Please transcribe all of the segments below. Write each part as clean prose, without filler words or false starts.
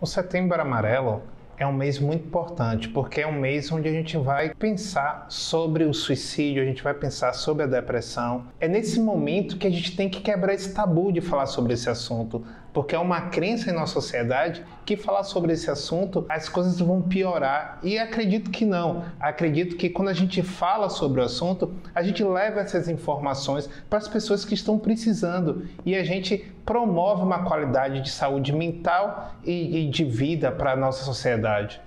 O Setembro Amarelo é um mês muito importante, porque é um mês onde a gente vai pensar sobre o suicídio, a gente vai pensar sobre a depressão. É nesse momento que a gente tem que quebrar esse tabu de falar sobre esse assunto, porque é uma crença em nossa sociedade que falar sobre esse assunto, as coisas vão piorar. E acredito que não. Acredito que quando a gente fala sobre o assunto, a gente leva essas informações para as pessoas que estão precisando e a gente promove uma qualidade de saúde mental e de vida para a nossa sociedade.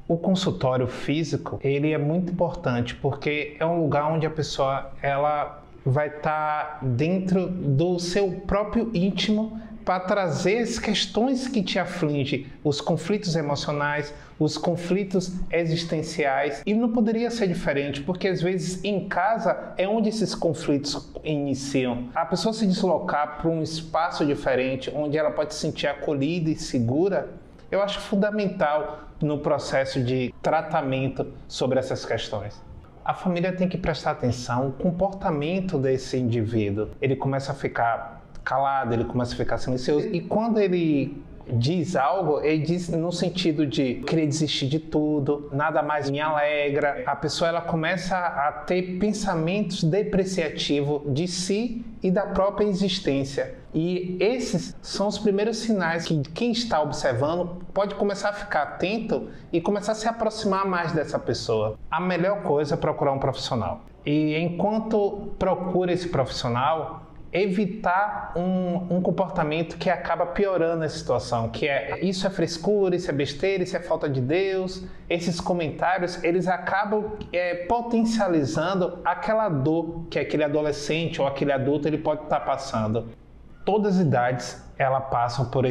O consultório físico, ele é muito importante porque é um lugar onde a pessoa ela vai estar dentro do seu próprio íntimo para trazer as questões que te afligem, os conflitos emocionais, os conflitos existenciais. E não poderia ser diferente, porque às vezes em casa é onde esses conflitos iniciam. A pessoa se deslocar para um espaço diferente, onde ela pode se sentir acolhida e segura, eu acho fundamental no processo de tratamento sobre essas questões. A família tem que prestar atenção no comportamento desse indivíduo. Ele começa a ficar calado, ele começa a ficar silencioso. E quando ele diz algo, ele diz no sentido de querer desistir de tudo, nada mais me alegra. A pessoa ela começa a ter pensamentos depreciativos de si e da própria existência. E esses são os primeiros sinais que quem está observando pode começar a ficar atento e começar a se aproximar mais dessa pessoa. A melhor coisa é procurar um profissional. E enquanto procura esse profissional, evitar um comportamento que acaba piorando a situação, que é isso é frescura, isso é besteira, isso é falta de Deus. Esses comentários, eles acabam potencializando aquela dor que aquele adolescente ou aquele adulto ele pode estar passando. Todas as idades elas passam por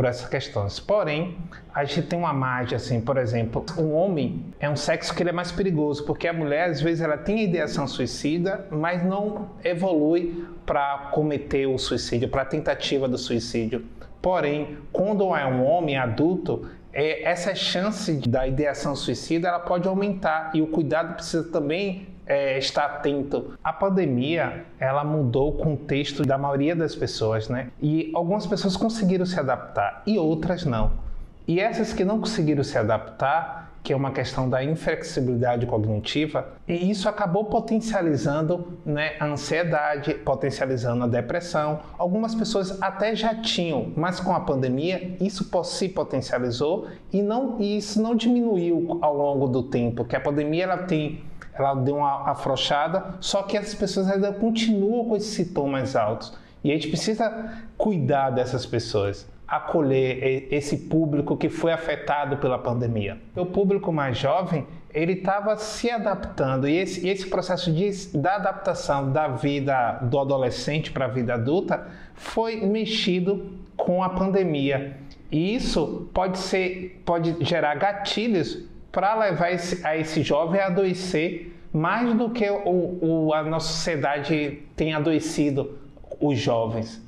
essas questões. Porém, a gente tem uma margem, assim, por exemplo, o homem é um sexo que ele é mais perigoso, porque a mulher, às vezes, ela tem a ideação suicida, mas não evolui para cometer o suicídio, para a tentativa do suicídio. Porém, quando é um homem adulto, essa chance da ideação suicida ela pode aumentar e o cuidado precisa também estar atento. A pandemia, ela mudou o contexto da maioria das pessoas, né? E algumas pessoas conseguiram se adaptar e outras não. E essas que não conseguiram se adaptar, que é uma questão da inflexibilidade cognitiva, e isso acabou potencializando, né, a ansiedade, potencializando a depressão. Algumas pessoas até já tinham, mas com a pandemia isso se potencializou e isso não diminuiu ao longo do tempo, que a pandemia ela deu uma afrouxada, só que as pessoas ainda continuam com esses sintomas altos. E a gente precisa cuidar dessas pessoas, acolher esse público que foi afetado pela pandemia. O público mais jovem, ele estava se adaptando e esse processo da adaptação da vida do adolescente para a vida adulta foi mexido com a pandemia. E isso pode gerar gatilhos para levar esse jovem a adoecer mais do que a nossa sociedade tem adoecido os jovens.